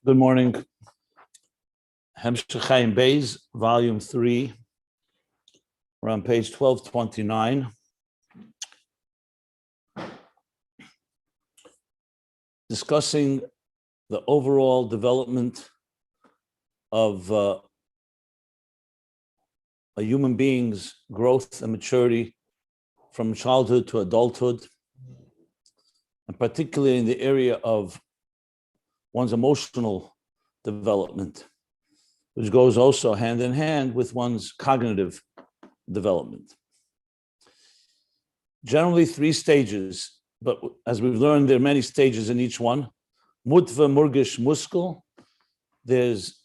Good morning. Beis, volume 3. We're on page 1229. Discussing the overall development of a human being's growth and maturity from childhood to adulthood, and particularly in the area of one's emotional development, which goes also hand in hand with one's cognitive development. Generally 3 stages, but as we've learned, there are many stages in each one. Mutva, Murgash, Muskel. There's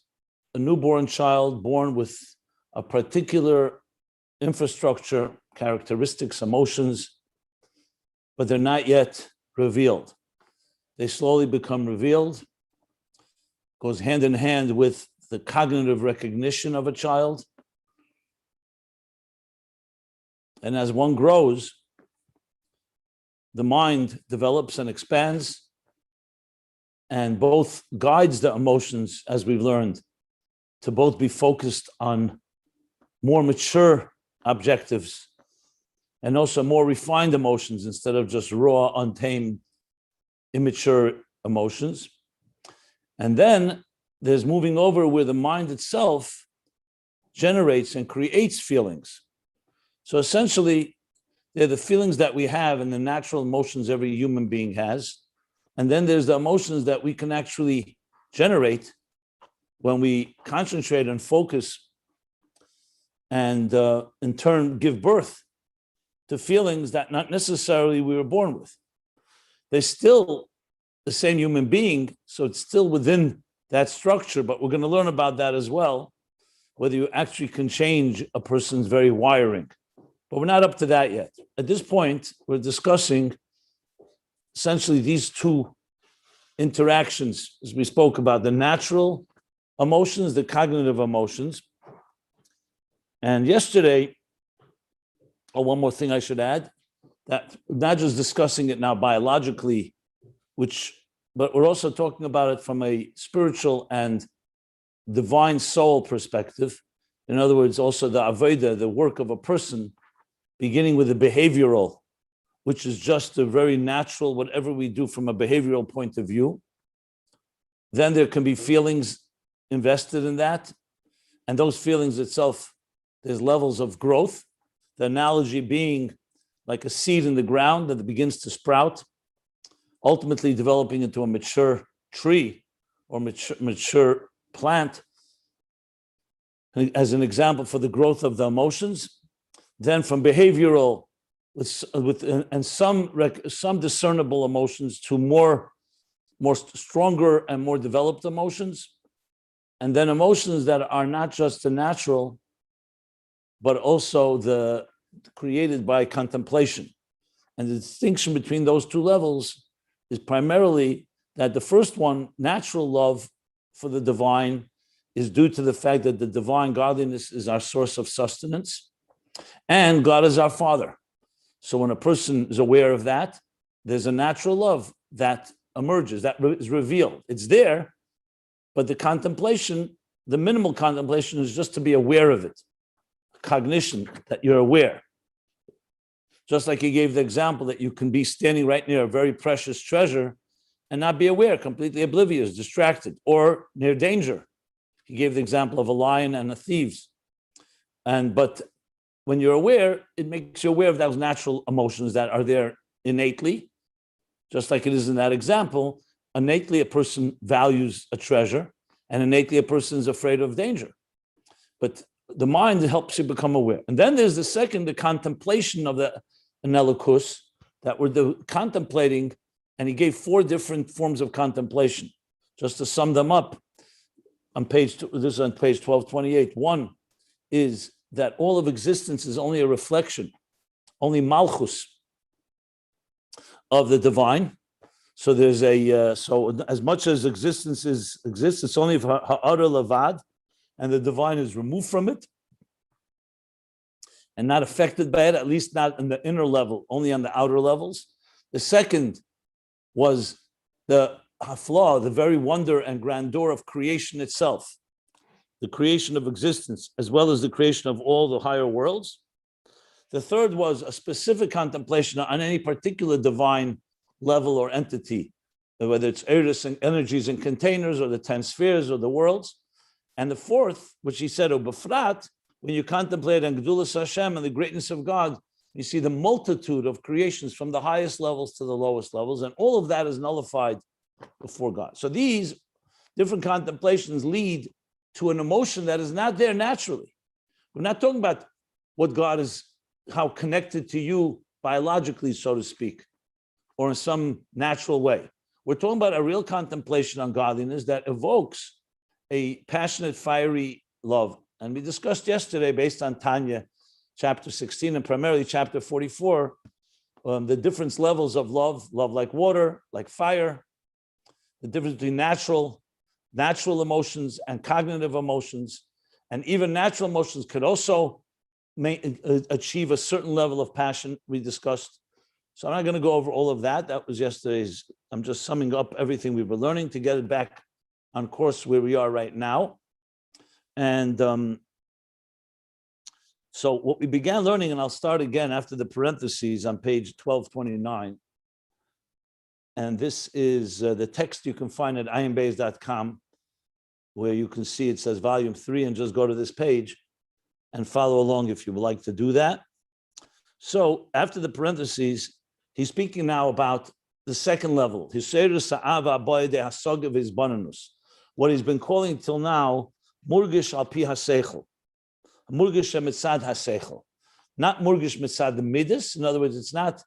a newborn child born with a particular infrastructure, characteristics, emotions, but they're not yet revealed. They slowly become revealed. Goes hand in hand with the cognitive recognition of a child. And as one grows, the mind develops and expands, and both guides the emotions, as we've learned, to both be focused on more mature objectives and also more refined emotions instead of just raw, untamed, immature emotions. And then there's moving over where the mind itself generates and creates feelings. So essentially, they're the feelings that we have and the natural emotions every human being has. And then there's the emotions that we can actually generate when we concentrate and focus and in turn give birth to feelings that not necessarily we were born with. They're still the same human being, so it's still within that structure, but we're going to learn about that as well, whether you actually can change a person's very wiring. But we're not up to that yet. At this point, we're discussing essentially these 2 interactions, as we spoke about, the natural emotions, the cognitive emotions. And yesterday, one more thing I should add, that we're not just discussing it now biologically, but we're also talking about it from a spiritual and divine soul perspective. In other words, also the avodah, the work of a person, beginning with the behavioral, which is just a very natural, whatever we do from a behavioral point of view. Then there can be feelings invested in that. And those feelings itself, there's levels of growth. The analogy being like a seed in the ground that begins to sprout, ultimately developing into a mature tree or mature plant, as an example for the growth of the emotions. Then from behavioral and some discernible emotions to more stronger and more developed emotions, and then emotions that are not just the natural, but also the created by contemplation. And the distinction between those 2 levels is primarily that the first one, natural love for the divine, is due to the fact that the divine godliness is our source of sustenance, and God is our Father. So when a person is aware of that, there's a natural love that emerges, that is revealed. It's there, but the contemplation, the minimal contemplation, is just to be aware of it. Cognition, that you're aware. Just like he gave the example that you can be standing right near a very precious treasure and not be aware, completely oblivious, distracted, or near danger. He gave the example of a lion and a thieves. But when you're aware, it makes you aware of those natural emotions that are there innately, just like it is in that example. Innately, a person values a treasure, and innately, a person is afraid of danger. But the mind helps you become aware. And then there's the second, the contemplation of the Anelikus, that we're contemplating, and he gave 4 different forms of contemplation. Just to sum them up, this is on page 1228. One is that all of existence is only a reflection, only malchus of the divine. So there's so as much as existence exists, it's only ha'ara levad, and the divine is removed from it and not affected by it, at least not in the inner level, only on the outer levels. The second was the hafla, the very wonder and grandeur of creation itself, the creation of existence, as well as the creation of all the higher worlds. The third was a specific contemplation on any particular divine level or entity, whether it's eris and energies and containers, or the 10 spheres, or the worlds. And the fourth, which he said, Befrat, when you contemplate on Gadlus Hashem and the greatness of God, you see the multitude of creations from the highest levels to the lowest levels, and all of that is nullified before God. So these different contemplations lead to an emotion that is not there naturally. We're not talking about what God is, how connected to you biologically, so to speak, or in some natural way. We're talking about a real contemplation on godliness that evokes a passionate, fiery love. And we discussed yesterday, based on Tanya, chapter 16, and primarily chapter 44, the different levels of love like water, like fire, the difference between natural emotions and cognitive emotions. And even natural emotions could also achieve a certain level of passion, we discussed. So I'm not going to go over all of that. That was yesterday's. I'm just summing up everything we were learning to get it back on course where we are right now. And so what we began learning, and I'll start again after the parentheses on page 1229. And this is the text you can find at ayinbeis.com, where you can see it says volume 3, and just go to this page and follow along if you would like to do that. So after the parentheses, he's speaking now about the second level, what he's been calling till now, Murgash al pi haseichel, Murgash mitzad haseichel, not Murgash mitzad the midas. In other words, it's not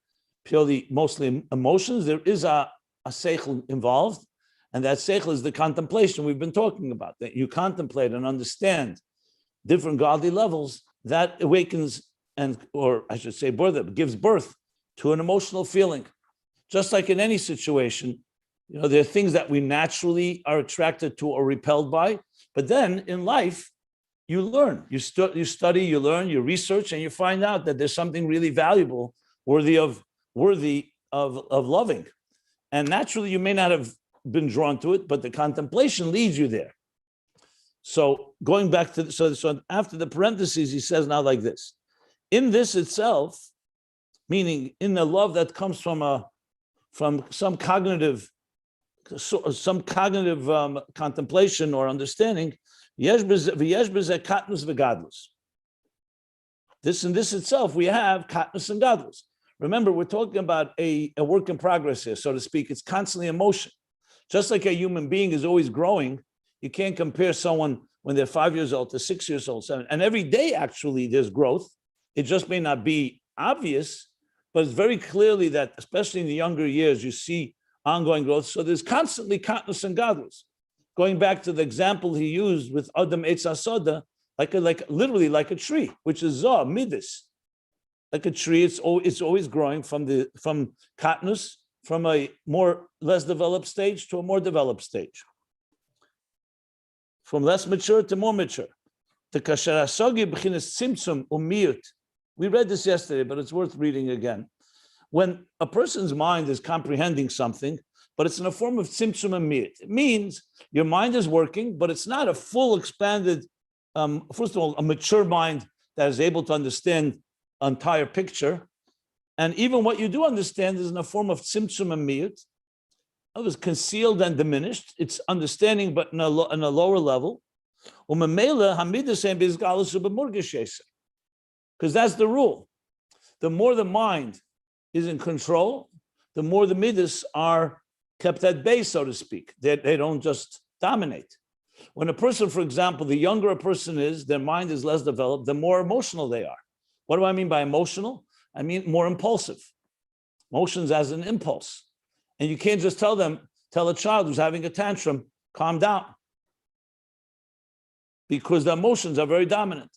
purely mostly emotions. There is a seichel involved, and that seichel is the contemplation we've been talking about, that you contemplate and understand different godly levels. That awakens, or I should say, gives birth to an emotional feeling. Just like in any situation, there are things that we naturally are attracted to or repelled by, but then in life, you learn, you study, you learn, you research, and you find out that there's something really valuable, worthy of loving. And naturally, you may not have been drawn to it, but the contemplation leads you there. So going back to, so after the parentheses, he says now like this: in this itself, meaning in the love that comes from some cognitive contemplation or understanding, Katnus and Gadlus. This in this itself, we have Katnus and Gadlus. Remember, we're talking about a work in progress here, so to speak. It's constantly in motion. Just like a human being is always growing, you can't compare someone when they're 5 years old to 6 years old, 7. And every day, actually, there's growth. It just may not be obvious, but it's very clearly that, especially in the younger years, you see ongoing growth. So there's constantly Katnus and Gadlus. Going back to the example he used with Adam Eitz HaSoda, literally like a tree, which is Zoh, Midas. Like a tree, it's always growing from Katnus, from a less developed stage to a more developed stage. From less mature to more mature. We read this yesterday, but it's worth reading again. When a person's mind is comprehending something, but it's in a form of tzimtzum and miyut, it means your mind is working, but it's not a full expanded, first of all, a mature mind that is able to understand an entire picture. And even what you do understand is in a form of tzimtzum and miyut. It was concealed and diminished. It's understanding, but in a lower level. Because that's the rule. The more the mind is in control, the more the midas are kept at bay, so to speak. They don't just dominate. When a person, for example, the younger a person is, their mind is less developed, the more emotional they are. What do I mean by emotional? I mean more impulsive. Emotions as an impulse. And you can't just tell a child who's having a tantrum, calm down. Because the emotions are very dominant.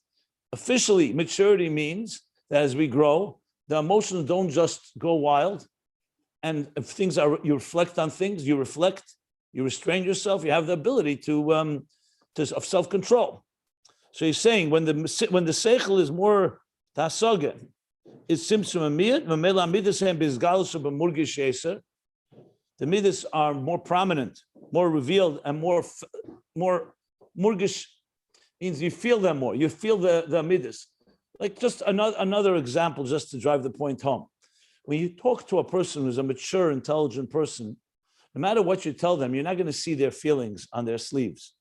Officially, maturity means that as we grow, the emotions don't just go wild. And if you reflect on things, you restrain yourself, you have the ability of self-control. So he's saying when the seichel is more tasaga, it's simsum amiyat, mamela amidasem bizgalus b'murgish yeser. The midas are more prominent, more revealed, and more Murgash means you feel them more. You feel the midas. Like just another example, just to drive the point home. When you talk to a person who's a mature, intelligent person, no matter what you tell them, you're not going to see their feelings on their sleeves,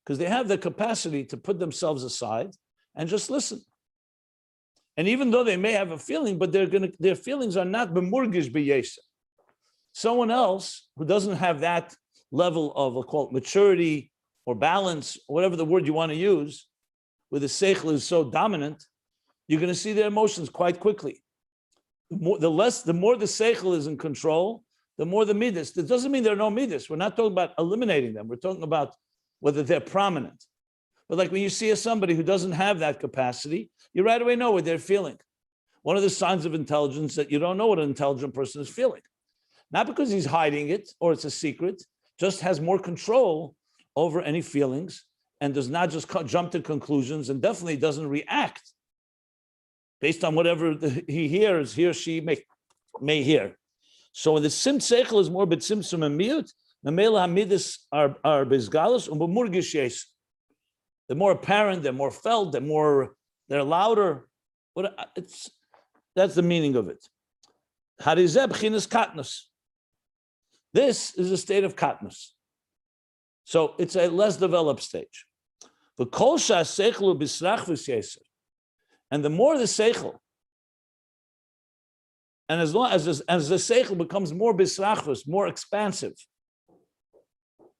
because they have the capacity to put themselves aside and just listen. And even though they may have a feeling, but their feelings are not b'murgish b'yesa. Someone else who doesn't have that level of, we'll call it maturity or balance, or whatever the word you want to use, where the seichel is so dominant, you're going to see their emotions quite quickly. The more the seichel is in control, the more the midas. That doesn't mean there are no midas. We're not talking about eliminating them. We're talking about whether they're prominent. But like when you see somebody who doesn't have that capacity, you right away know what they're feeling. One of the signs of intelligence that you don't know what an intelligent person is feeling. Not because he's hiding it or it's a secret, just has more control over any feelings and does not just jump to conclusions, and definitely doesn't react based on whatever he hears, he or she may hear. So when the sim seichel is more b'tzimtzum and miut, the mela hamidus are bezgalus and b'murgish yes. They're more apparent, they're more felt, they're louder. That's the meaning of it. Harizeh b'chinas katnus. This is a state of katnus. So it's a less developed stage. The kol seichel b'srachvus yeser. And the more the seichel, and as long as the seichel becomes more bisrachvus, more expansive,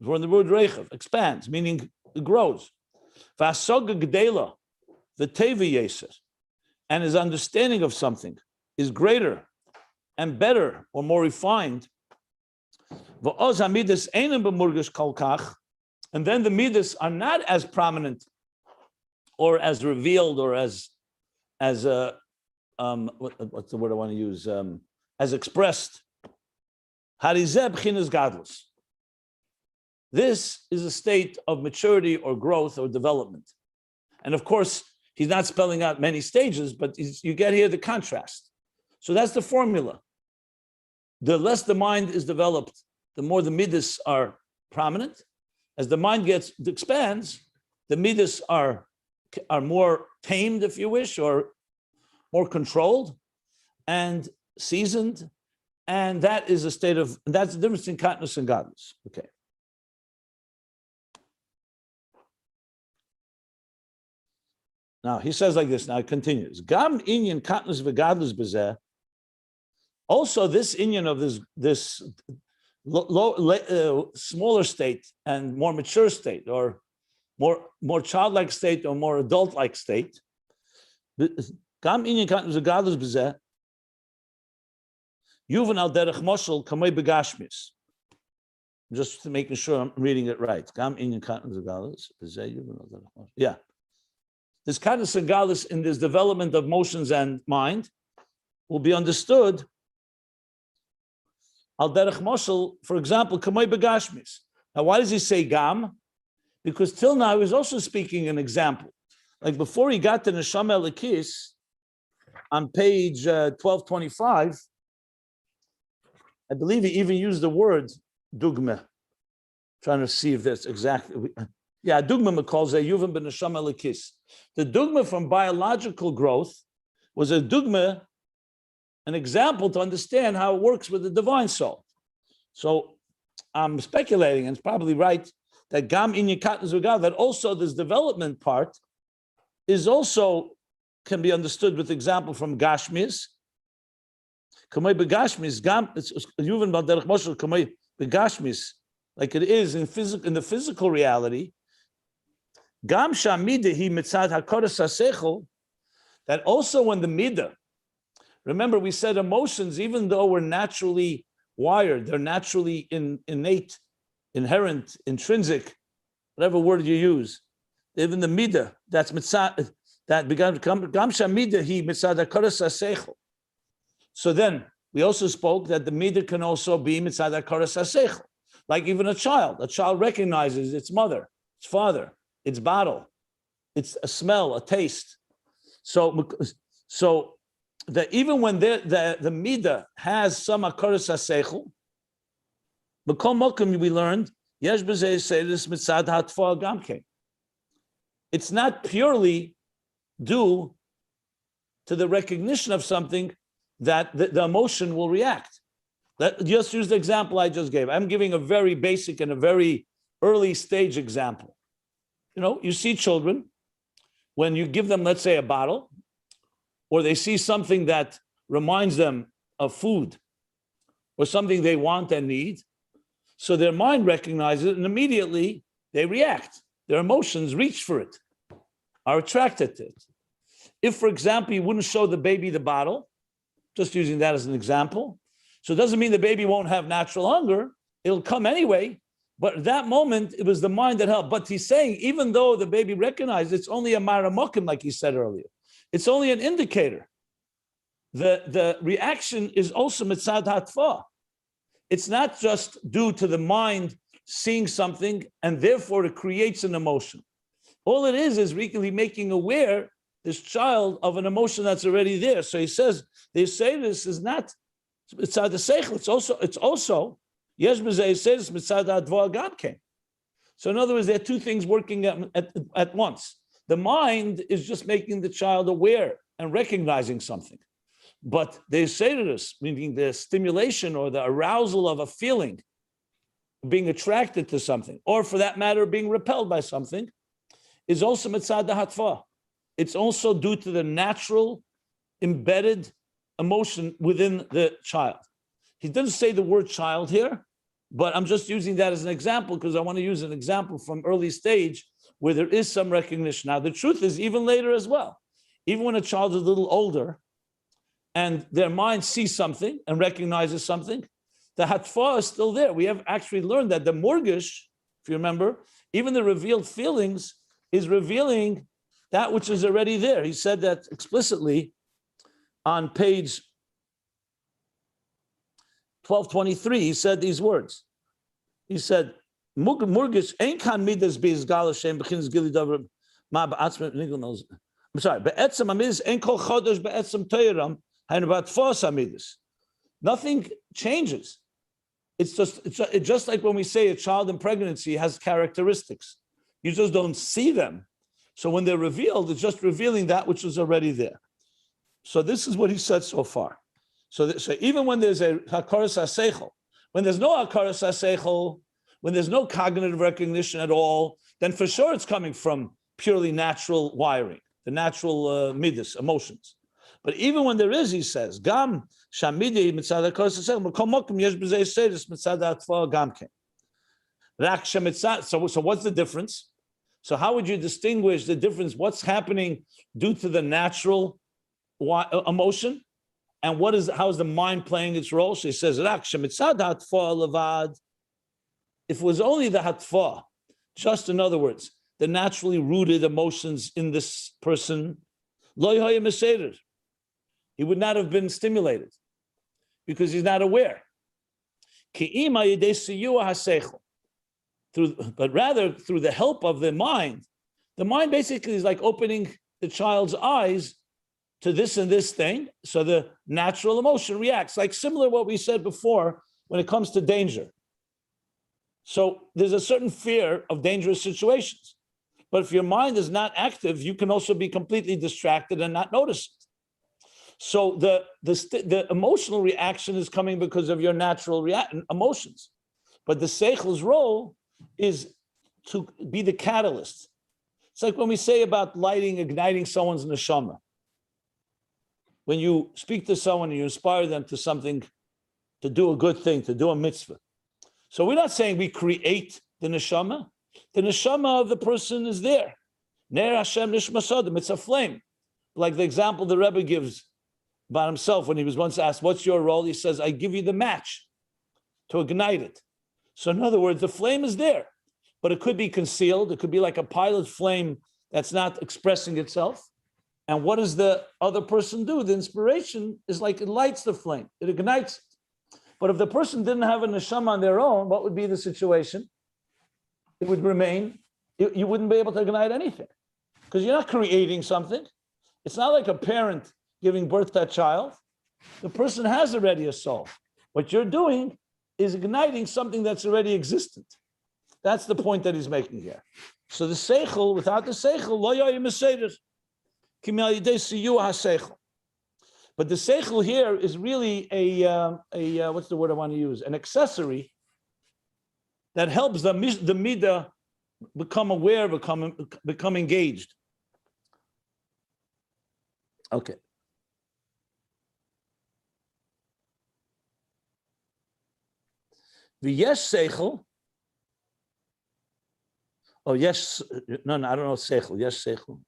from the word reichav, expands, meaning it grows. V'asoga gedela, the tevi yeser, and his understanding of something is greater and better or more refined. V'oz hamidas einem b'murgash kol kach, and then the midas are not as prominent or as revealed or as what's the word I want to use? As expressed. Harizeh b'chinas gadlus. This is a state of maturity or growth or development. And of course, he's not spelling out many stages, but you get here the contrast. So that's the formula. The less the mind is developed, the more the midas are prominent. As the mind expands, the midas are more tamed, if you wish, or more controlled and seasoned. And that is a state of, that's the difference in Katnus and Gadlus. Okay. Now he says like this, now it continues. Gam inyan Katnus v'Gadlus b'zeh. Also this inyan of this smaller state and more mature state, or more childlike state or more adult-like state. Gam inyan Katnus v'Gadlus b'zeh. Yuvan al derech moshel kamei begashmis. Just making sure I'm reading it right. Gam inyan Katnus v'Gadlus b'zeh yuvan al derech moshel. Yeah. This Katnus and Gadlus in this development of motions and mind will be understood al derech moshel, for example, kamei begashmis. Now, why does he say gam? Because till now he was also speaking an example. Like before he got to Neshama Elikis, on page 1225, I believe he even used the word dugma. Trying to see if that's exactly. Yeah, dugma calls a yuvan ben Neshama Elikis. The dugma from biological growth was a dugma, an example to understand how it works with the divine soul. So I'm speculating, and it's probably right, that gam inyan Katnus v'Gadlus, that also this development part is also can be understood with example from Gashmis. Kamei begashmis, gam yuvan bal derech moshel kamei begashmis, like it is in the physical reality. Gam shamida hi mitzad hakoros hasechel, that also when the midah, remember we said emotions, even though we're naturally wired, they're naturally innate, inherent, intrinsic, whatever word you use, even the midah, that's mitzad, that began to come, gam shamida hi mitzad hakoros hasechel. So then we also spoke that the midah can also be mitzad hakoros hasechel, like even a child recognizes its mother, its father, its bottle, it's a smell, a taste. So that even when the midah has some hakoros hasechel, B'kol mokum we learned, yesh b'zeh seidus mitzad hatfa gamke. It's not purely due to the recognition of something that the emotion will react. Just use the example I just gave. I'm giving a very basic and a very early stage example. You see children, when you give them, let's say, a bottle, or they see something that reminds them of food or something they want and need, so their mind recognizes it and immediately they react. Their emotions reach for it, are attracted to it. If, for example, you wouldn't show the baby the bottle, just using that as an example, so it doesn't mean the baby won't have natural hunger. It'll come anyway. But at that moment, it was the mind that helped. But he's saying, even though the baby recognized, it's only a maramokim, like he said earlier. It's only an indicator. The reaction is also mitzad hatfa. It's not just due to the mind seeing something, and therefore it creates an emotion. All it is really making aware this child of an emotion that's already there. So he says, they say this is not mitzad seichel. It's also yesh b'zeh says mitzad hadvar gamke. So in other words, there are two things working at once. The mind is just making the child aware and recognizing something. But the Chassidus, meaning the stimulation or the arousal of a feeling, being attracted to something, or for that matter, being repelled by something, is also mitzad hatva. It's also due to the natural embedded emotion within the child. He doesn't say the word child here, but I'm just using that as an example because I want to use an example from early stage where there is some recognition. Now, the truth is even later as well. Even when a child is a little older and their mind sees something and recognizes something, the hatfa is still there. We have actually learned that the Murgash, if you remember, even the revealed feelings is revealing that which is already there. He said that explicitly on page 1223. He said these words. He said, Murgash ain't kan midas biz galashem begins gili davar ma ba'atzmet nigel. I'm sorry, be'etzem amidas ain't kol chodesh be'etzem teiram hain about fos amidas. Nothing changes. It's just like when we say a child in pregnancy has characteristics. You just don't see them. So when they're revealed, it's just revealing that which is already there. So this is what he said so far. So even when there's a hakaras haseichel, when there's no hakaras haseichel, when there's no cognitive recognition at all, then for sure it's coming from purely natural wiring, the natural midas, emotions. But even when there is, he says, Gam shamidi mitzad hakaras haseichel, b'kol mokum yesh b'zeh seidus mitzad hatfa gamke. Rak shemitzad. So what's the difference? So how would you distinguish the difference? What's happening due to the natural emotion, and how is the mind playing its role? So he says, if it was only the hatfa, just in other words, the naturally rooted emotions in this person, he would not have been stimulated because he's not aware. But rather through the help of the mind basically is like opening the child's eyes to this and this thing, so the natural emotion reacts, like similar to what we said before when it comes to danger. So there's a certain fear of dangerous situations. But if your mind is not active, you can also be completely distracted and not notice it. So the emotional reaction is coming because of your natural emotions. But the seichel's role is to be the catalyst. It's like when we say about igniting someone's neshama. When you speak to someone and you inspire them to something, to do a good thing, to do a mitzvah. So we're not saying we create the neshama. The neshama of the person is there. Ner Hashem nishmasadim. It's a flame. Like the example the Rabbi gives about himself when he was once asked, what's your role? He says, I give you the match to ignite it. So in other words, the flame is there, but it could be concealed. It could be like a pilot flame that's not expressing itself. And what does the other person do? The inspiration is like it lights the flame. It ignites it. But if the person didn't have a neshama on their own, what would be the situation? It would remain, you wouldn't be able to ignite anything because you're not creating something. It's not like a parent giving birth to a child. The person has already a soul. What you're doing is igniting something that's already existent. That's the point that he's making here. So the seichel, without the seichel, lo yoyim eseder, ki me'al yidei siyua ha-seichel. But the seichel here is really a what's the word I want to use? An accessory that helps the midah become aware, become engaged. Okay. The yes seichel. Oh yes, no, I don't know seichel. Yes seichel.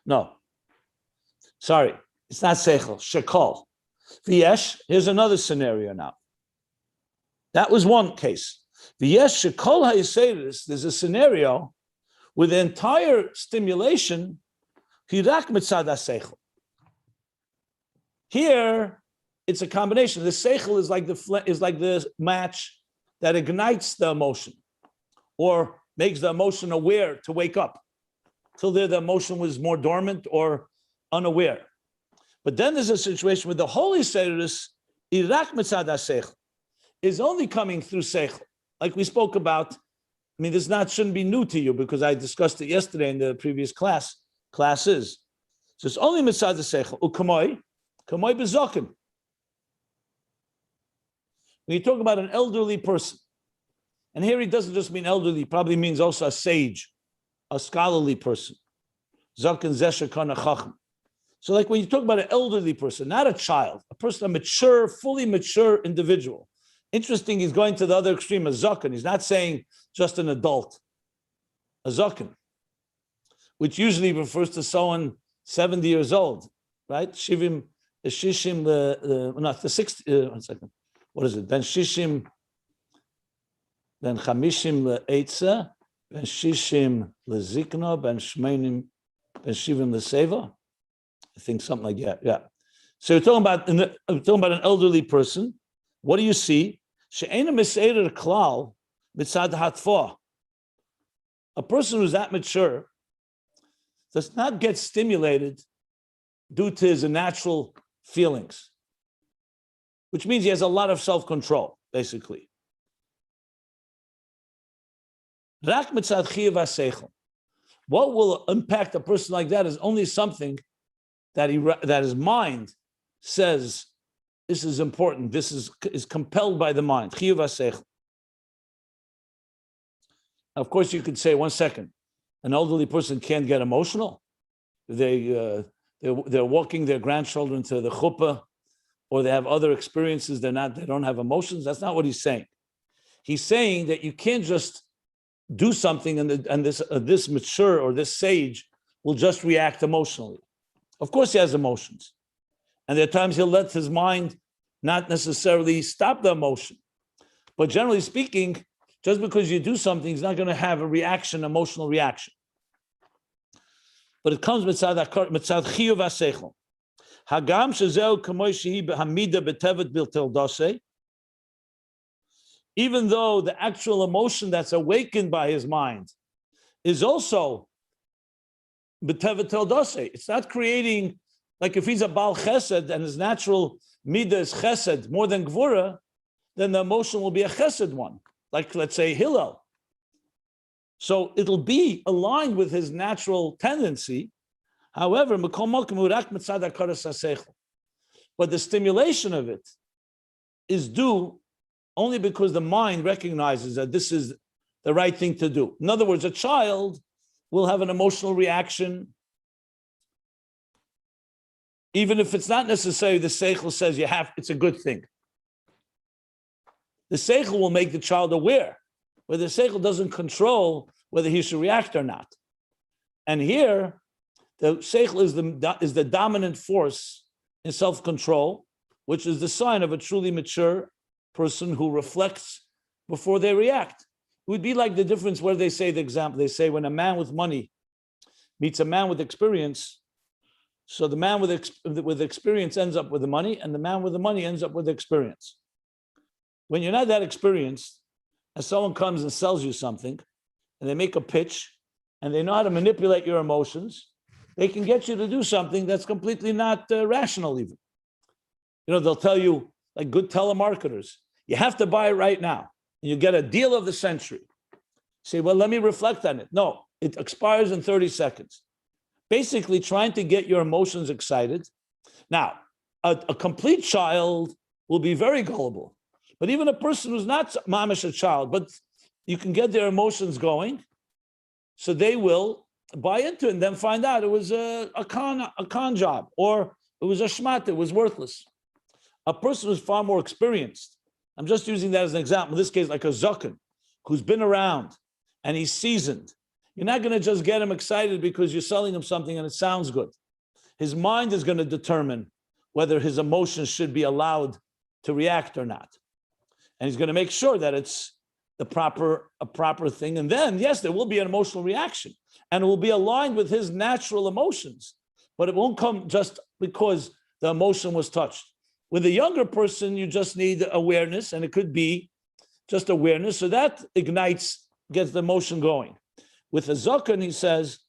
No, sorry, it's not seichel. Shekol. V'yesh. Here's another scenario now. That was one case. V'yesh shekol ha'yiseris. There's a scenario with the entire stimulation hirak mitzad ha'seichel. Here, it's a combination. The seichel is like the match that ignites the emotion, or makes the emotion aware to wake up. Till there, the emotion was more dormant or unaware. But then there's a situation where the Holy Chassidus, irak mitzad ha'seichel, is only coming through seichel. Like we spoke about, I mean, this shouldn't be new to you because I discussed it yesterday in the previous classes. So it's only mitzad ha'seichel. U'kamoi bezokin. When you talk about an elderly person, and here he doesn't just mean elderly, he probably means also a sage, a scholarly person. Zaken zesher kana chacham. So like when you talk about an elderly person, not a child, a person, a mature, fully mature individual. Interesting, he's going to the other extreme, a zaken. He's not saying just an adult, a zaken, which usually refers to someone 70 years old, right? Shivim, the shishim, not the 60, 1 second. What is it? Ben shishim, ben chamishim le'etza, ben shishim le'zikna, ben shmeinim, ben shivim le'seva. I think something like that. Yeah. So we're talking about an elderly person. What do you see? She'ena miseder klal mitzad hatfa. A person who's that mature does not get stimulated due to his natural feelings, which means he has a lot of self-control, basically. Rak mitzad chiyuv ha'seichel. What will impact a person like that is only something that his mind says, this is important, this is compelled by the mind. Chiyuv ha'seichel. Of course, you could say, 1 second, an elderly person can't get emotional. They're walking their grandchildren to the chuppah, or they have other experiences. They don't have emotions. That's not what he's saying. He's saying that you can't just do something and this mature or this sage will just react emotionally. Of course, he has emotions, and there are times he'll let his mind not necessarily stop the emotion, but generally speaking, just because you do something, he's not going to have a reaction, emotional reaction. But it comes mitzad chiyuv ha'seichel. Hagam shezeu kamoi shehi hamida betevet biltel dase. Even though the actual emotion that's awakened by his mind is also betevet tel dase. It's not creating, like if he's a bal chesed and his natural midah is chesed more than gvura, then the emotion will be a chesed one. Like let's say Hillel. So it'll be aligned with his natural tendency. However, but the stimulation of it is due only because the mind recognizes that this is the right thing to do. In other words, a child will have an emotional reaction, even if it's not necessary. The seichel says it's a good thing. The seichel will make the child aware, where the seichel doesn't control whether he should react or not. And here, the seichel is the dominant force in self-control, which is the sign of a truly mature person who reflects before they react. It would be like the difference where they say the example. They say when a man with money meets a man with experience, so the man with experience ends up with the money, and the man with the money ends up with the experience. When you're not that experienced, and someone comes and sells you something, and they make a pitch, and they know how to manipulate your emotions, they can get you to do something that's completely not rational even. They'll tell you, like good telemarketers, You have to buy it right now. You get a deal of the century. Say, well, let me reflect on it. No, it expires in 30 seconds. Basically trying to get your emotions excited. Now, a complete child will be very gullible. But even a person who's not mamish a child, but you can get their emotions going, so they will buy into it and then find out it was a con job, or it was a shmat, it was worthless. A person who's far more experienced, I'm just using that as an example, in this case, like a zaken, who's been around and he's seasoned. You're not going to just get him excited because you're selling him something and it sounds good. His mind is going to determine whether his emotions should be allowed to react or not. And he's going to make sure that it's a proper thing. And then, yes, there will be an emotional reaction and it will be aligned with his natural emotions, but it won't come just because the emotion was touched. With a younger person, you just need awareness, and it could be just awareness. So that ignites, gets the emotion going. With a zaken, he says,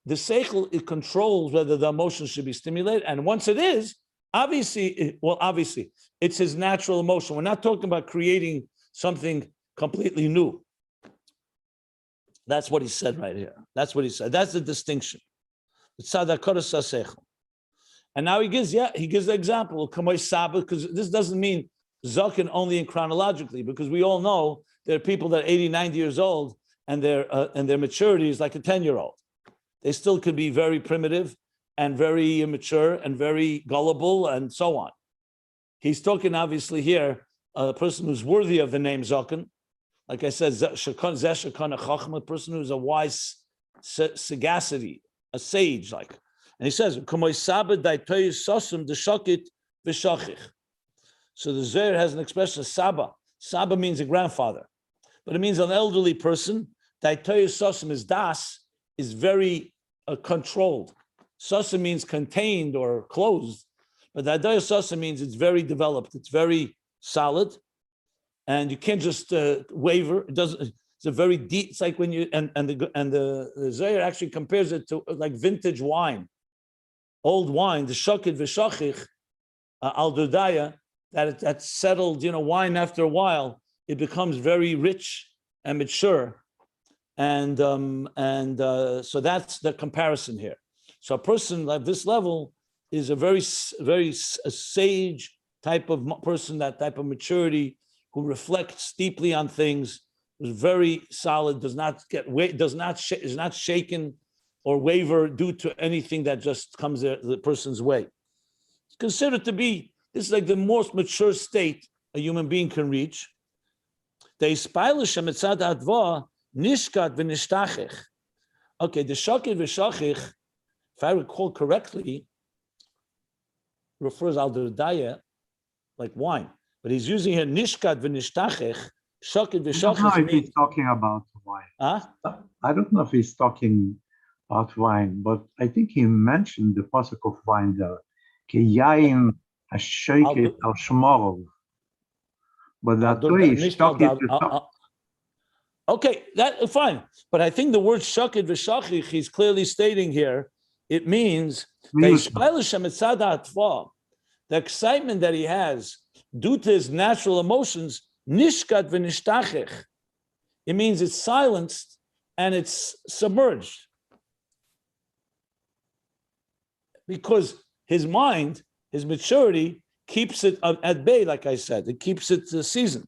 the seichel, it controls whether the emotion should be stimulated. And once it is, obviously, it's his natural emotion. We're not talking about creating something completely new. That's what he said right here. That's what he said. That's the distinction. And now he gives the example, because this doesn't mean zaken only in chronologically, because we all know there are people that are 80, 90 years old and their maturity is like a 10-year-old. They still could be very primitive and very immature and very gullible and so on. He's talking obviously here, a person who's worthy of the name zaken. Like I said, a person who's a wise sagacity, a sage, like. And he says, so the Zohar has an expression, Saba. Saba means a grandfather, but it means an elderly person. Is das, is very controlled. Sasa means contained or closed, but Daitaya Sasa means it's very developed, it's very solid, and you can't just waver. It doesn't. It's a very deep. It's like when you and the Zohar actually compares it to like vintage wine. Old wine, the shakid v'shachich, al dudaya, that's settled, wine after a while, it becomes very rich and mature, and so that's the comparison here. So a person like this level is a very sage type of person, that type of maturity, who reflects deeply on things, is very solid, is not shaken or waver due to anything that just comes the person's way. It's considered to be, this is like the most mature state a human being can reach. Okay, the shakid v'shachich, if I recall correctly, refers al derdaya, like wine, but he's using here nishkat v'nishtachich. Shakid v'shachich. I don't know if he's talking about wine. Huh? I don't know if he's talking about wine, but I think he mentioned the pasuk of wine there. Ki yayin hashoket al shmorov. But that way is okay, that fine. But I think the word shakid v'shachich, he's clearly stating here, it means the excitement that he has due to his natural emotions, nishkat v'nishtachich. It means it's silenced and it's submerged. Because his mind, his maturity, keeps it at bay, like I said. It keeps it seasoned.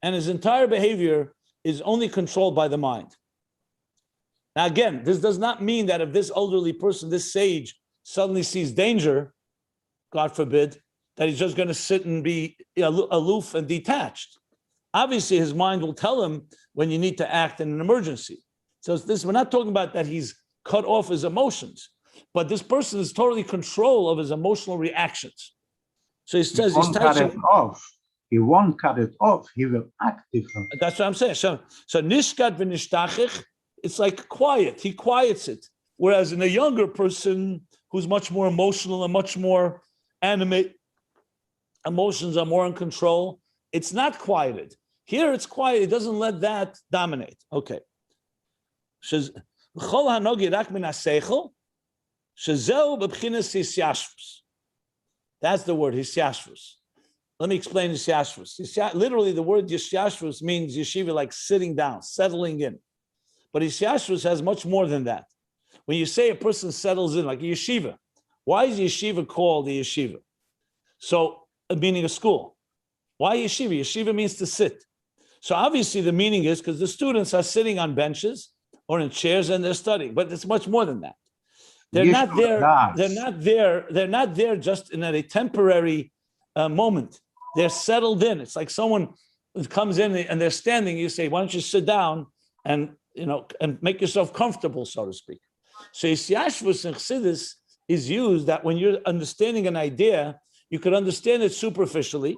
And his entire behavior is only controlled by the mind. Now again, this does not mean that if this elderly person, this sage, suddenly sees danger, God forbid, that he's just going to sit and be aloof and detached. Obviously, his mind will tell him when you need to act in an emergency. So we're not talking about that he's cut off his emotions, but this person is totally control of his emotional reactions. So he says he's touching off. He won't cut it off. He will act differently. That's what I'm saying. So nishkat v'nishtachich, it's like quiet. He quiets it. Whereas in a younger person who's much more emotional and much more animate, emotions are more in control, it's not quieted. Here it's quiet. It doesn't let that dominate. Okay. Says That's the word, hisyashvus. Let me explain hisyashvus. Literally, the word hisyashvus means yeshiva, like sitting down, settling in. But hisyashvus has much more than that. When you say a person settles in, like a yeshiva, why is yeshiva called a yeshiva? So, meaning a school. Why yeshiva? Yeshiva means to sit. So obviously the meaning is because the students are sitting on benches or in chairs and they're studying, but it's much more than that. They're not there. They're not there. They're not there just in a temporary moment. They're settled in. It's like someone comes in and they're standing. You say, "Why don't you sit down and and make yourself comfortable, so to speak." So Yashvus and Chassidus is used that when you're understanding an idea, you could understand it superficially,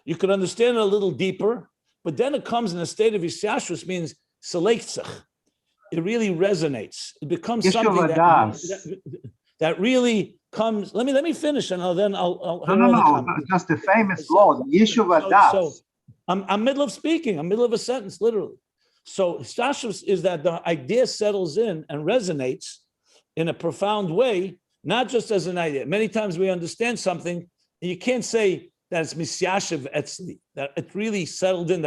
you could understand it a little deeper, but then it comes in a state of Yashvus, means selektzach. It really resonates. It becomes something that really comes. Let me finish, and I'll No. Just the famous word, Yeshuva Das. So I'm middle of speaking. I'm middle of a sentence, literally. So Yashvus is that the idea settles in and resonates in a profound way, not just as an idea. Many times we understand something, and you can't say that it's misyashiv etzli, that it really settled in,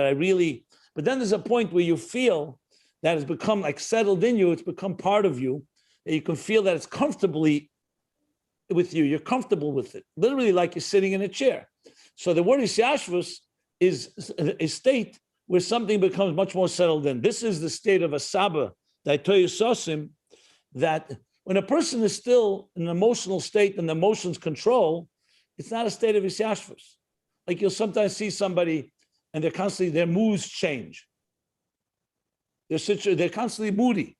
but then there's a point where you feel that it's become like settled in you, it's become part of you, and you can feel that it's comfortably with you, you're comfortable with it, literally like you're sitting in a chair. So the word Yashvus is a state where something becomes much more settled in. This is the state of a saba, sosim, that when a person is still in an emotional state and the emotions control, it's not a state of Yashvus. Like you'll sometimes see somebody and their moods change. They're constantly moody.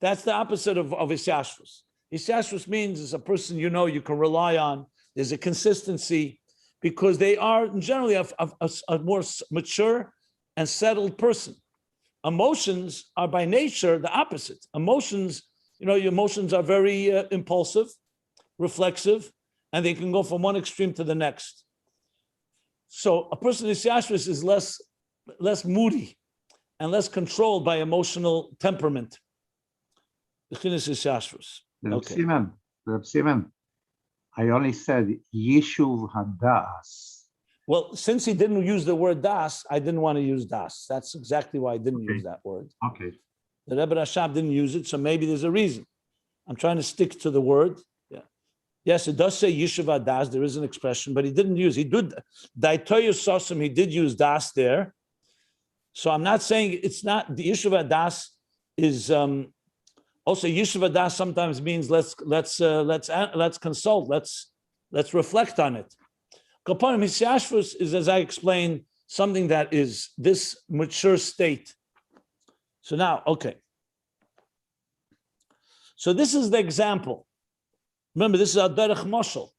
That's the opposite of Yashvus. Yashvus means it's a person you can rely on. There's a consistency because they are generally a more mature and settled person. Emotions are by nature the opposite. Emotions, your emotions are very impulsive, reflexive, and they can go from one extreme to the next. So a person in Yashvus is less moody and less controlled by emotional temperament. Okay. Simon, I only said Yeshuv Hadas. Well, since he didn't use the word das, I didn't want to use das. That's exactly why I didn't use that word. Okay. The Rebbe Rashab didn't use it, so maybe there's a reason. I'm trying to stick to the word. Yeah. Yes, it does say Yeshuv Hadas. There is an expression, but he didn't use. He did Daitoyu Sosim. He did use das there. So I'm not saying it's not the Yeshuv Hadas is also Yeshuv Hadas sometimes means let's consult, let's reflect on it. Kapanim Hisyashvus is, as I explained, something that is this mature state. So now, okay. So this is the example. Remember, this is Al Derech Moshel.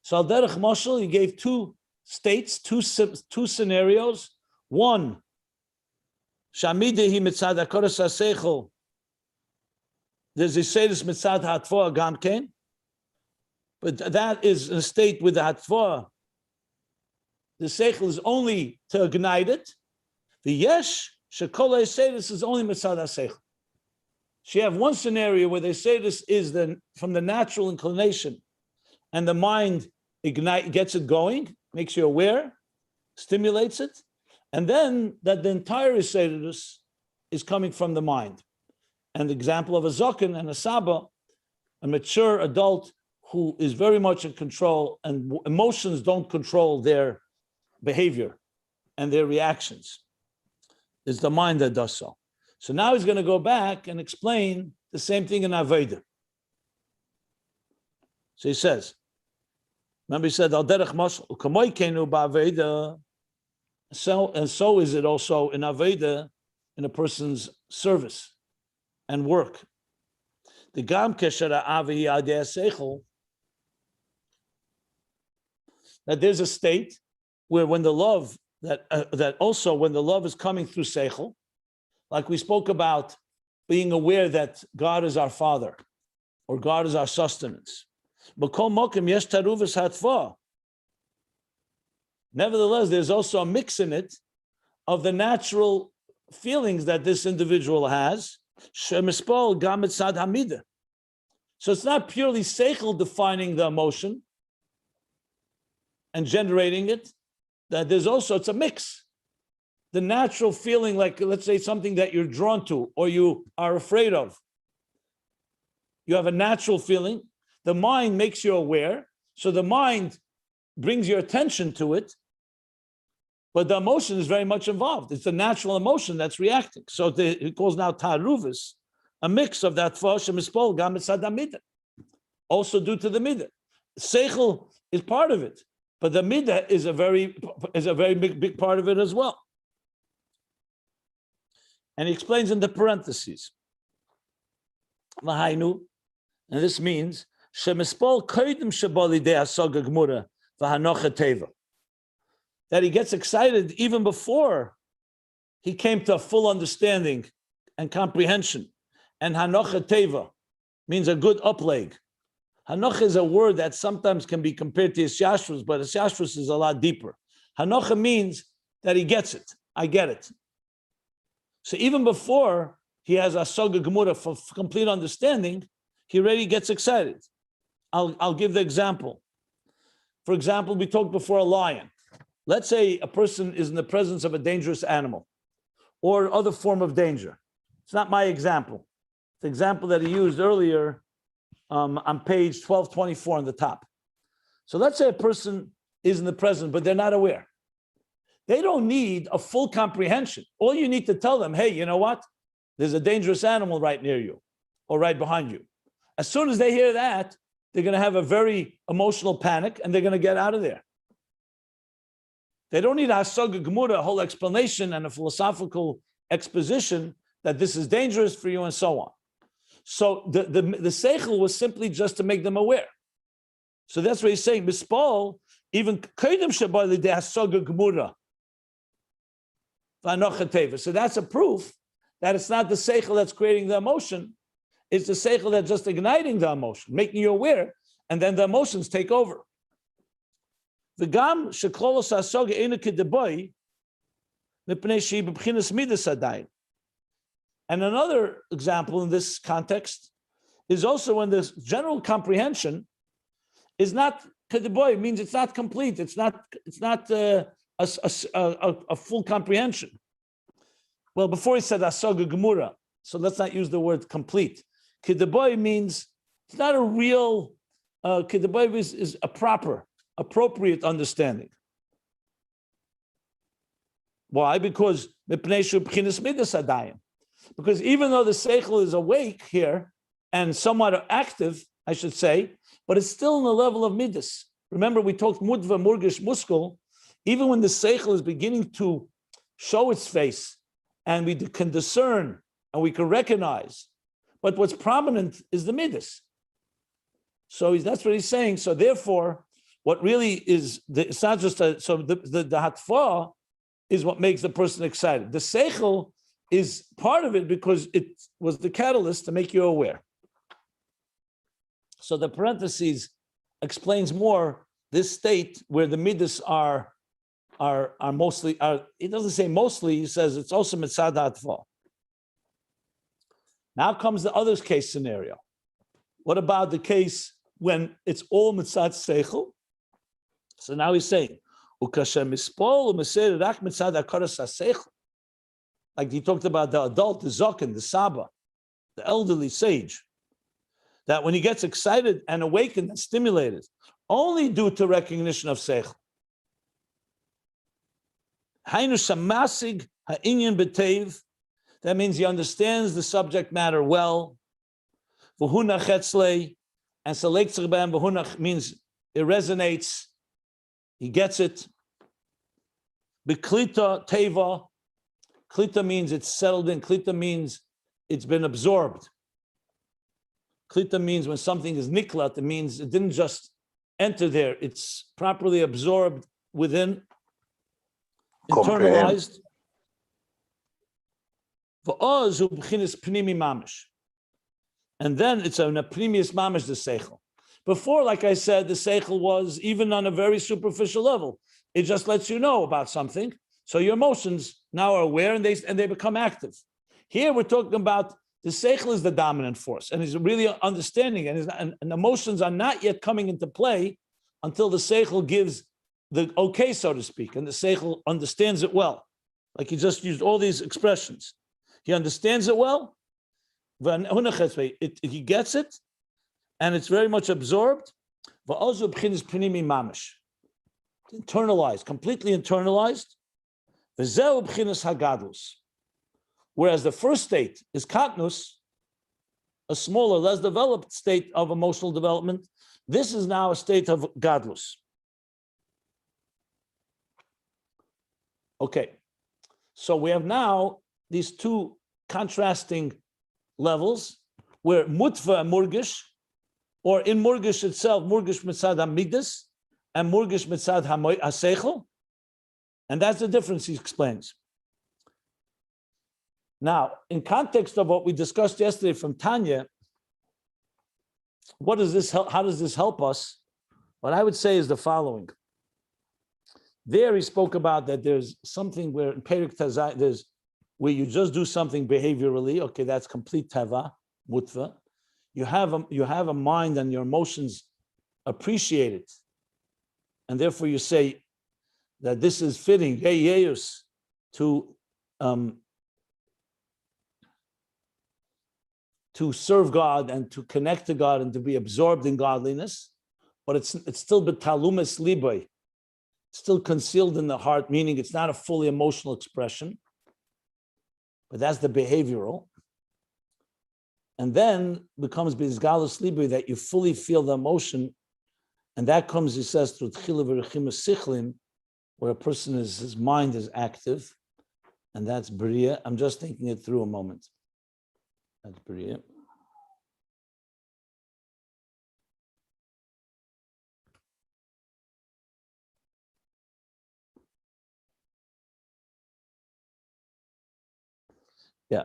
So Al Derech Moshel, he gave two states, two scenarios. One, Shamidehi mitzad hakoros haseichel. There's a Chassidus mitzad hatvoah gamken, but that is a state with the hatvoah. The seichel is only to ignite it. The yesh shekol Chassidus is only mitzad haseichel. So you have one scenario where the Chassidus is from the natural inclination, and the mind gets it going, makes you aware, stimulates it. And then that the entire Chassidus is coming from the mind. And the example of a zoken and a saba, a mature adult who is very much in control, and emotions don't control their behavior and their reactions. It's the mind that does so. So now he's going to go back and explain the same thing in Aveda. So he says, remember he said, Al derech mashal, u'kamoy kenu ba'aveda. So is it also in Aveda, in a person's service and work. The gam kesher avi adeh seichel, that there's a state where when the love when the love is coming through seichel, like we spoke about being aware that God is our Father or God is our sustenance. B'kol mokim yesh taruvas hatva. Nevertheless, there's also a mix in it of the natural feelings that this individual has. So it's not purely seichel defining the emotion, and generating it, that there's also, it's a mix. The natural feeling, like let's say something that you're drawn to or you are afraid of. You have a natural feeling. The mind makes you aware. So the mind brings your attention to it. But the emotion is very much involved. It's a natural emotion that's reacting. So it calls now taruvis, a mix of that fash and mispol gam mitzad midah. Also due to the midah. Seichel is part of it, but the midah is a very big part of it as well. And he explains in the parentheses. V'hainu, and this means shemispol koidim shabali de asaga gmura v'hanocha teva. That he gets excited even before he came to a full understanding and comprehension. And hanocha teva means a good upleg. Hanocha is a word that sometimes can be compared to isyashrus, but isyashrus is a lot deeper. Hanocha means that he gets it. I get it. So even before he has a soga gemura for complete understanding, he already gets excited. I'll give the example. For example, we talked before a lion. Let's say a person is in the presence of a dangerous animal or other form of danger. It's not my example. The example that he used earlier on page 1224 on the top. So let's say a person is in the presence, but they're not aware. They don't need a full comprehension. All you need to tell them, hey, you know what? There's a dangerous animal right near you or right behind you. As soon as they hear that, they're going to have a very emotional panic and they're going to get out of there. They don't need a hasaga gemura, a whole explanation and a philosophical exposition that this is dangerous for you and so on. So the seichel was simply just to make them aware. So that's what he's saying. Mispol, even kodim shabali de hasaga gemura. So that's a proof that it's not the seichel that's creating the emotion. It's the seichel that's just igniting the emotion, making you aware, and then the emotions take over. The gam sheklolos hasoga ena kedeboy mipnei shehi b'bchinas midas adayin. And another example in this context is also when the general comprehension is not kedeboy, means it's not complete. It's not a full comprehension. Well, before he said hasoga gemura, so let's not use the word complete. Kedeboy means it's not a real. Kedeboy is a appropriate understanding. Why? Because because even though the seichel is awake here and somewhat active, I should say, but it's still in the level of midas. Remember, we talked mudva, murgash, muskel. Even when the seichel is beginning to show its face, and we can discern and we can recognize, but what's prominent is the midas. So that's what he's saying. So therefore, what really is, it's not just the hatfa is what makes the person excited. The seichel is part of it because it was the catalyst to make you aware. So the parentheses explains more this state where the midas are mostly, it doesn't say mostly, he says it's also mitzad hatfa. Now comes the other case scenario. What about the case when it's all mitzad seichel? So now he's saying, like he talked about the adult, the zokin, the saba, the elderly sage, that when he gets excited and awakened and stimulated, only due to recognition of seichel. That means he understands the subject matter well. And means it resonates. He gets it. Beklita teva. Klita means it's settled in. Klita means it's been absorbed. Klita means when something is niklat, it means it didn't just enter there. It's properly absorbed within, internalized. And then it's a pnimius mamish, the seichel. Before, like I said, the seichel was even on a very superficial level. It just lets you know about something. So your emotions now are aware and they become active. Here we're talking about the seichel is the dominant force and is really understanding and emotions are not yet coming into play until the seichel gives the okay, so to speak, and the seichel understands it well. Like he just used all these expressions. He understands it well. He gets it, and it's very much absorbed. Internalized, completely internalized. Whereas the first state is Katnus, a smaller, less developed state of emotional development. This is now a state of Gadlus. Okay, so we have now these two contrasting levels where Mutva and Murgash, or in Murgash itself, Murgash mitzad hamidus and Murgash mitzad haseichel, and that's the difference he explains. Now, in context of what we discussed yesterday from Tanya, what does this help? How does this help us? What I would say is the following. There he spoke about that there's something where in Perik Tazai, there's where you just do something behaviorally. Okay, that's complete tava, mutva. You have a mind and your emotions appreciate it, and therefore you say that this is fitting, to serve God and to connect to God and to be absorbed in godliness, but it's still betalumes libay, still concealed in the heart, meaning it's not a fully emotional expression, but that's the behavioral. And then becomes bizgalus libay, that you fully feel the emotion, and that comes, he says, through tchila v'rechimus sichlim, where a person his mind is active, and that's bria. I'm just thinking it through a moment. That's brilliant. Yeah.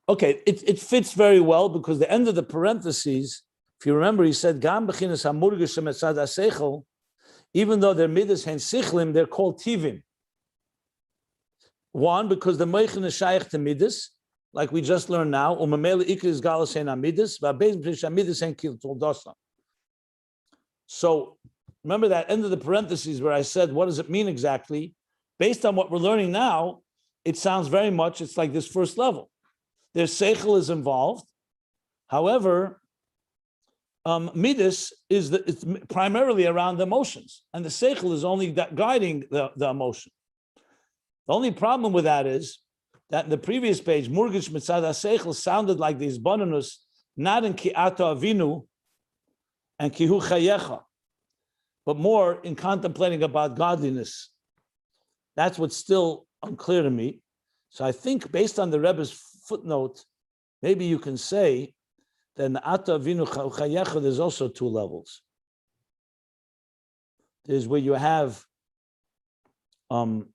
Okay, it fits very well because the end of the parentheses, if you remember, he said, Gam bechinas hamurgash metzad haseichel, even though they're midas hen sichlim, they're called tivim. One, because the meichin is shaykh to midas, like we just learned now, so remember that end of the parentheses where I said, what does it mean exactly? Based on what we're learning now, it sounds very much, it's like this first level. There's seichel is involved. However, midas it's primarily around the emotions, and the seichel is only guiding the emotion. The only problem with that is that in the previous page, Murgash mitzad haseichel sounded like these bonanus, not in ki'ata avinu and kihu chayecha, but more in contemplating about godliness. That's what's still unclear to me. So I think based on the Rebbe's footnote, maybe you can say that in the ata avinu chayecha, there's also two levels. There's where you have tivim,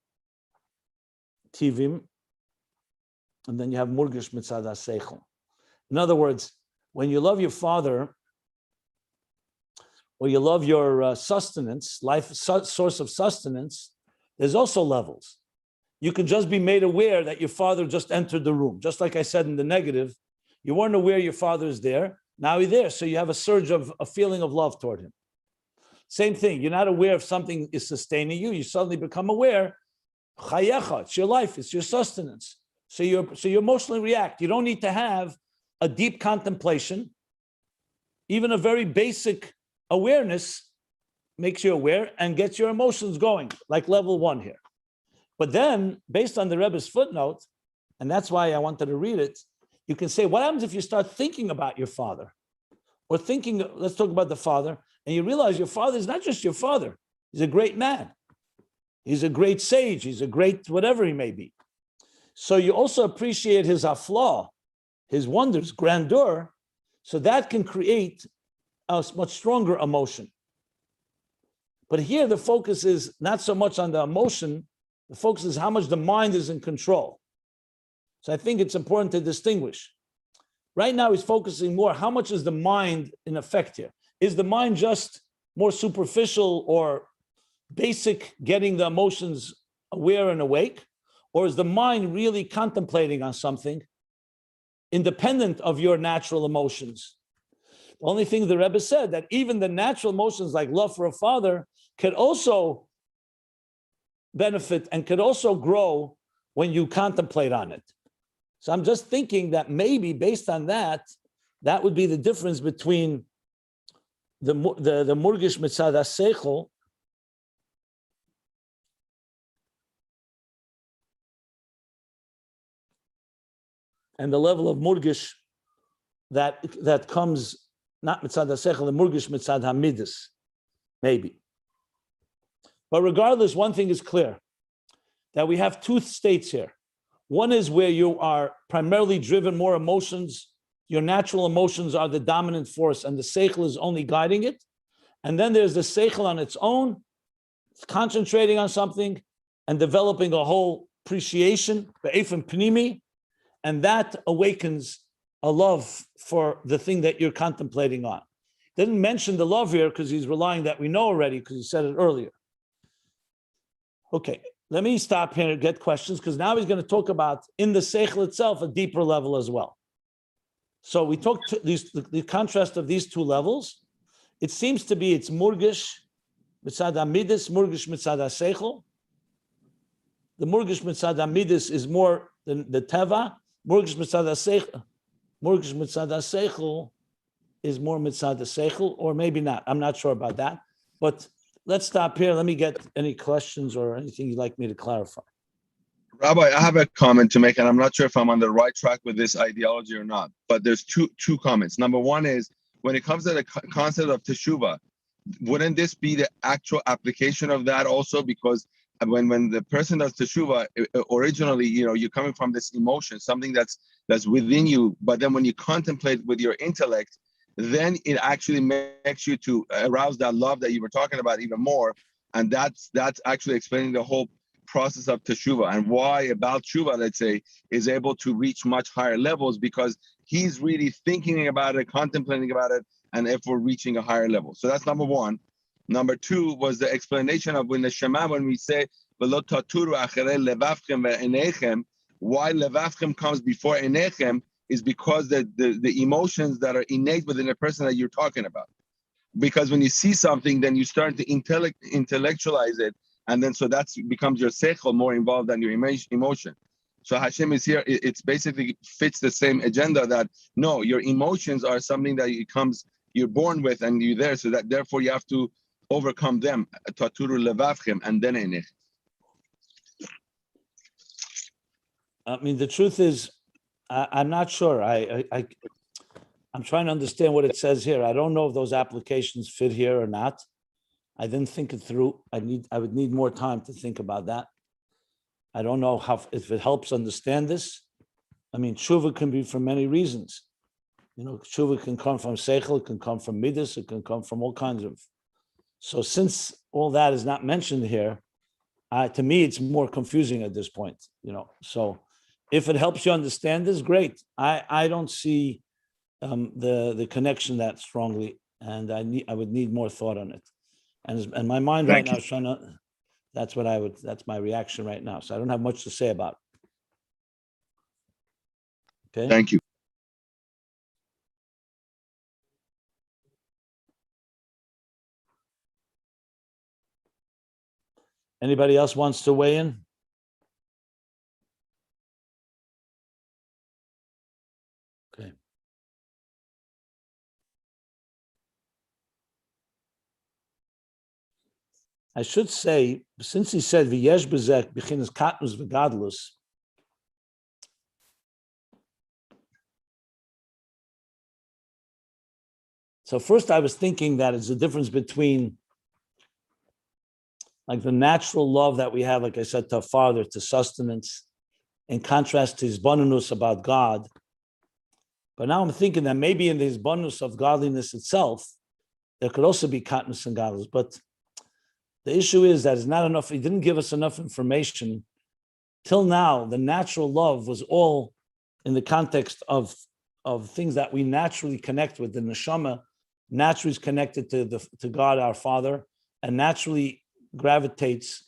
and then you have Murgash mitzad haseichel. In other words, when you love your father, or you love your sustenance, life source of sustenance, there's also levels. You can just be made aware that your father just entered the room. Just like I said in the negative, you weren't aware your father is there. Now he's there, so you have a surge of a feeling of love toward him. Same thing, you're not aware if something is sustaining you. You suddenly become aware, chayecha, it's your life, it's your sustenance. So you emotionally react. You don't need to have a deep contemplation. Even a very basic awareness makes you aware and gets your emotions going, like level one here. But then, based on the Rebbe's footnote, and that's why I wanted to read it, you can say, what happens if you start thinking about your father? Or thinking, let's talk about the father, and you realize your father is not just your father. He's a great man. He's a great sage. He's a great whatever he may be. So you also appreciate his aflaw, his wonders, grandeur, so that can create a much stronger emotion. But here the focus is not so much on the emotion, the focus is how much the mind is in control. So I think it's important to distinguish. Right now he's focusing more, how much is the mind in effect here? Is the mind just more superficial or basic, getting the emotions aware and awake? Or is the mind really contemplating on something independent of your natural emotions? The only thing the Rebbe said, that even the natural emotions like love for a father can also benefit and could also grow when you contemplate on it. So I'm just thinking that maybe based on that, that would be the difference between the Murgash mitzad ha-seichel and the level of Murgash that comes not mitzad ha-seichel, the Murgash mitzad ha-midas, maybe. But regardless, one thing is clear, that we have two states here. One is where you are primarily driven more emotions. Your natural emotions are the dominant force and the seichel is only guiding it. And then there's the seichel on its own, concentrating on something and developing a whole appreciation, be'efem pnimi, and that awakens a love for the thing that you're contemplating on. Didn't mention the love here because he's relying that we know already because he said it earlier. Okay, let me stop here and get questions because now he's going to talk about in the seichel itself a deeper level as well. So we talked the contrast of these two levels. It seems to be it's Murgash mitzad ha-midas, Murgash mitzad ha-seichel. The Murgash mitzad ha-midas is more than the teva. Murgash mitzad ha-seichel is more mitzad ha-seichel, or maybe not. I'm not sure about that. But let's stop here. Let me get any questions or anything you'd like me to clarify. Rabbi, I have a comment to make, and I'm not sure if I'm on the right track with this ideology or not, but there's two comments. Number one is, when it comes to the concept of teshuvah, wouldn't this be the actual application of that also? Because when the person does teshuvah, originally, you're coming from this emotion, something that's within you, but then when you contemplate with your intellect, then it actually makes you to arouse that love that you were talking about even more, and that's actually explaining the whole process of teshuvah and why about teshuva, let's say, is able to reach much higher levels, because he's really thinking about it, contemplating about it, and if we're reaching a higher level. So that's number one. Number two was the explanation of when the Shema, when we say v'lo taturu acharei levavchem ve'enechem, why levavchem comes before enechem is because the emotions that are innate within a person that you're talking about. Because when you see something, then you start to intellectualize it, and then so that becomes your seichel more involved than your emotion. So Hashem is here. It's basically fits the same agenda that no, your emotions are something that you're born with and you're there. So that therefore you have to overcome them. Taturu levavchem and then enech. I mean, the truth is, I'm not sure. I'm trying to understand what it says here. I don't know if those applications fit here or not. I didn't think it through. I would need more time to think about that. I don't know if it helps understand this. I mean, tshuva can be for many reasons. Tshuva can come from seichel, it can come from midas, it can come from all kinds of. So since all that is not mentioned here, to me, it's more confusing at this point. So if it helps you understand this, great. I don't see the connection that strongly, and I would need more thought on it. And my mind right now is trying to. That's my reaction right now. So I don't have much to say about it. Okay. Thank you. Anybody else wants to weigh in? Okay. I should say, since he said v'yesh bezek b'chinas Katnus and Gadlus, so first I was thinking that it's the difference between like the natural love that we have, like I said, to a father, to sustenance, in contrast to his bonus about God. But now I'm thinking that maybe in his bonus of godliness itself, there could also be Katnus and Gadlus. But the issue is that it's not enough. He didn't give us enough information. Till now, the natural love was all in the context of things that we naturally connect with. The neshama naturally is connected to God, our Father, and naturally gravitates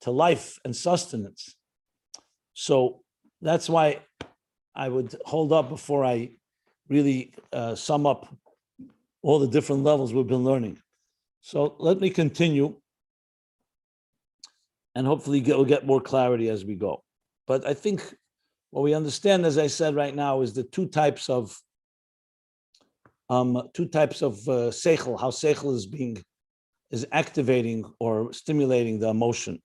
to life and sustenance. So that's why I would hold up before I really sum up all the different levels we've been learning. So let me continue. And hopefully we'll get more clarity as we go. But I think what we understand, as I said right now, is the two types of seichel, how seichel is activating or stimulating the emotion.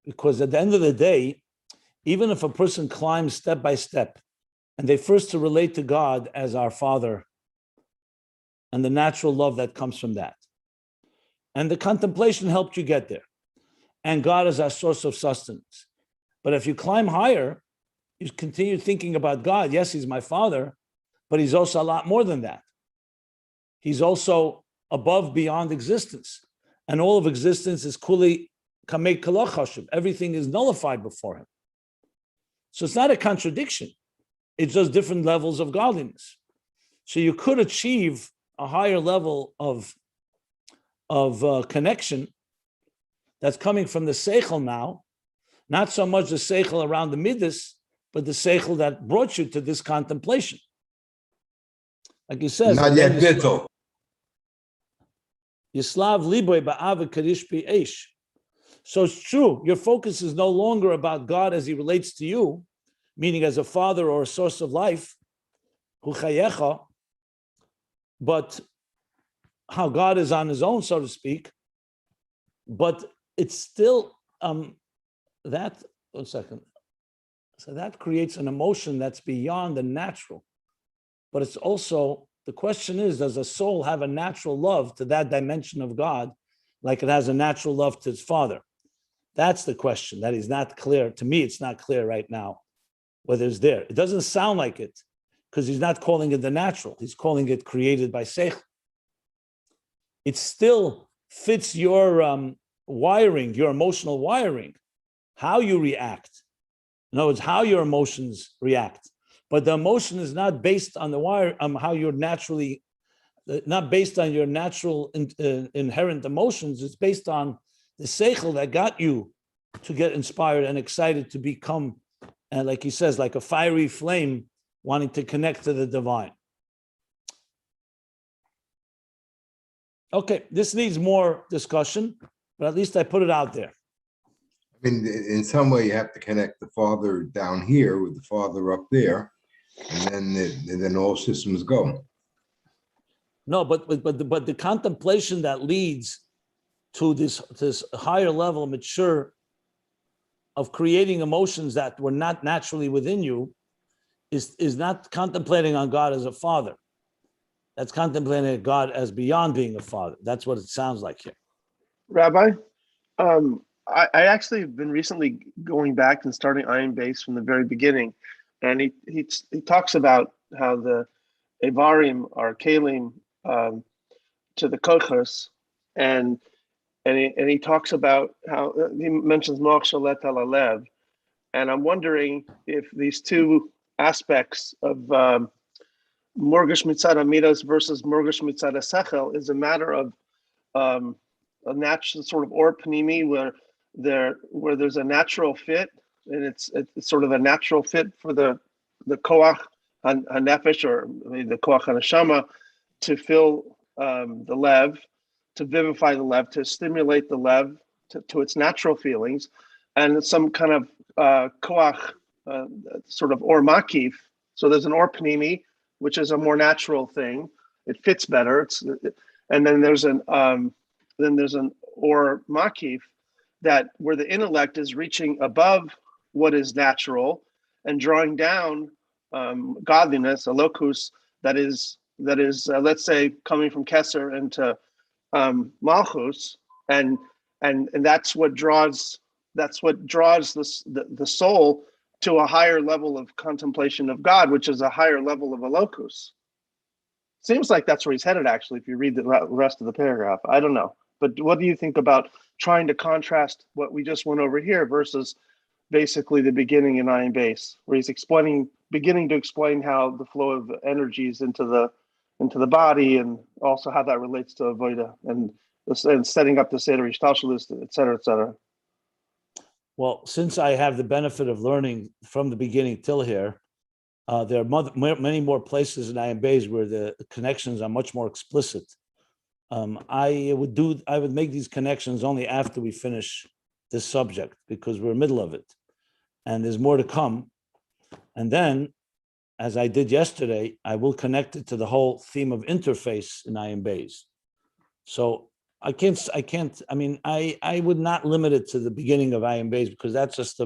Because at the end of the day, even if a person climbs step by step, and they first to relate to God as our Father, and the natural love that comes from that, and the contemplation helped you get there, and God is our source of sustenance. But if you climb higher, you continue thinking about God. Yes, He's my Father, but He's also a lot more than that. He's also above, beyond existence, and all of existence is kuli kamei kalachashim. Everything is nullified before Him. So it's not a contradiction. It's just different levels of godliness. So you could achieve a higher level of connection that's coming from the seichel now, not so much the seichel around the midas, but the seichel that brought you to this contemplation. Like he says, not yet bittul. Yislav liboy ba'ava karish pi eish. So it's true, your focus is no longer about God as He relates to you, meaning as a father or a source of life, hu chayecha, but how God is on His own, so to speak. But it's still that, 1 second. So that creates an emotion that's beyond the natural. But it's also, the question is, does a soul have a natural love to that dimension of God, like it has a natural love to its Father? That's the question that is not clear. To me, it's not clear right now whether it's there. It doesn't sound like it, because He's not calling it the natural. He's calling it created by Seichel. It still fits your wiring, your emotional wiring, how you react. In other words, how your emotions react. But the emotion is not based on the wire, how you're naturally, not based on your natural inherent emotions. It's based on the seichel that got you to get inspired and excited to become, and like he says, like a fiery flame wanting to connect to the divine. Okay, this needs more discussion, but at least I put it out there. I mean, in some way, you have to connect the Father down here with the Father up there, and then all systems go. No, but the contemplation that leads to this higher level, mature, of creating emotions that were not naturally within you, is not contemplating on God as a father. That's contemplating God as beyond being a father. That's what it sounds like here. Rabbi, I actually have been recently going back and starting Ayin Beis from the very beginning, and he talks about how the Evarim are Kalim to the Kochos, and he talks about how he mentions Moach Shalet al Alev, and I'm wondering if these two aspects of Murgash Mitzad Amidas versus Murgash Mitzad Sechel is a matter of a natural sort of or panimi where there's a natural fit, and it's sort of a natural fit for the koach hanefesh, or maybe the koach haneshama, to fill the lev, to vivify the lev, to stimulate the lev to its natural feelings, and some kind of koach sort of or makif. So there's an or panimi, which is a more natural thing. It fits better. And then there's an or makif, that where the intellect is reaching above what is natural and drawing down godliness, a locus that is let's say coming from Keser into Malchus, and that's what draws the soul to a higher level of contemplation of God, which is a higher level of a locus. Seems like that's where he's headed, actually, if you read the rest of the paragraph. I don't know. But what do you think about trying to contrast what we just went over here versus basically the beginning in Ayin Beis, where he's beginning to explain how the flow of energies into the body, and also how that relates to Avodah, and and setting up the Seder Ishtalshalis, et cetera, et cetera. Well, since I have the benefit of learning from the beginning till here, there are many more places in Ayin Beis where the connections are much more explicit. I would make these connections only after we finish this subject, because we're in the middle of it, and there's more to come. And then, as I did yesterday, I will connect it to the whole theme of interface in Ayin Beis. So I would not limit it to the beginning of Ayin Beis, because that's just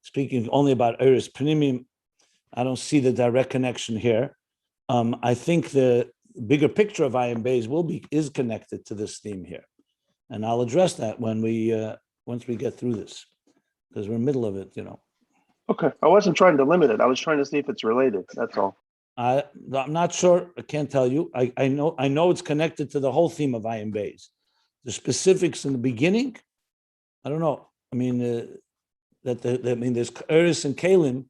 speaking only about Eris Pnimim. I don't see the direct connection here. I think the bigger picture of Ayin Beis is connected to this theme here, and I'll address that when once we get through this, because we're in the middle of it, Okay, I wasn't trying to limit it. I was trying to see if it's related. That's all. I'm not sure. I can't tell you. I know it's connected to the whole theme of Ayin Beis. The specifics in the beginning, I don't know. I mean, there's Eris and Kalim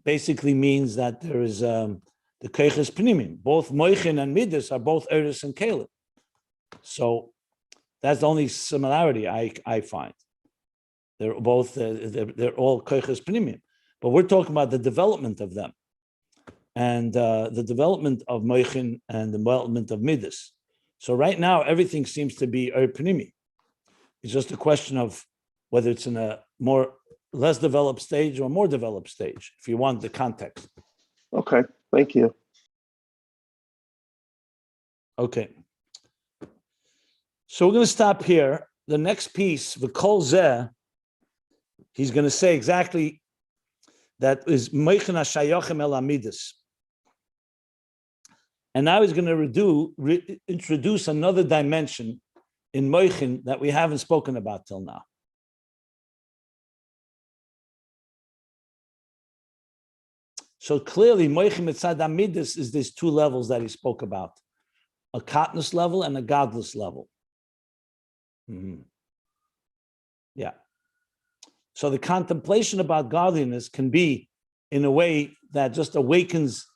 basically means that there is the Keiches Pnimim. Both Moichin and Midas are both Eris and Kalim. So that's the only similarity I find. They're both they're all Keiches Pnimim, but we're talking about the development of them, and the development of Moichin and the development of Midas. So right now everything seems to be Pnimi. It's just a question of whether it's in a less developed stage or more developed stage, if you want the context. Okay, thank you. Okay. So we're going to stop here. The next piece, V'kol Zeh, he's going to say exactly that is Moichin HaShayachim El Amidus. And now he's going to introduce another dimension in Moichin that we haven't spoken about till now. So clearly, Moichin Mitzad Amidus is these two levels that he spoke about, a Katnus level and a Gadlus level. Yeah. So the contemplation about godliness can be in a way that just awakens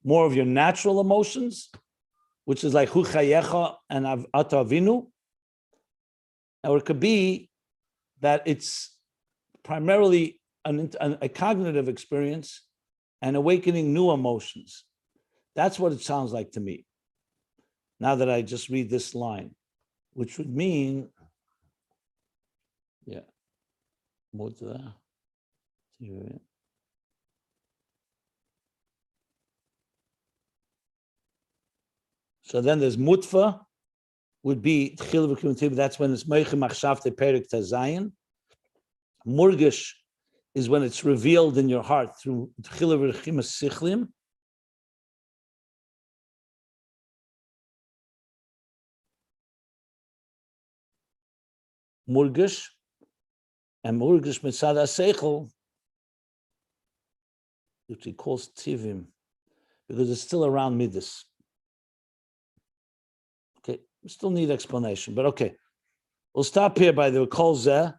more of your natural emotions, which is like Hu Chayecha and Ata Avinu. Or it could be that it's primarily a cognitive experience and awakening new emotions. That's what it sounds like to me. Now that I just read this line, which would mean, yeah, what's that? So then there's mutfa, would be that's when it's meichim machshavte perik tazayin. Murgash is when it's revealed in your heart through tchilav rechimas sichlim. Murgash, and Murgash mitzad haseichel, which he calls tivim, because it's still around midas. Okay, we still need explanation, but okay. We'll stop here by the Kol Zeh,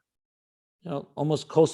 almost close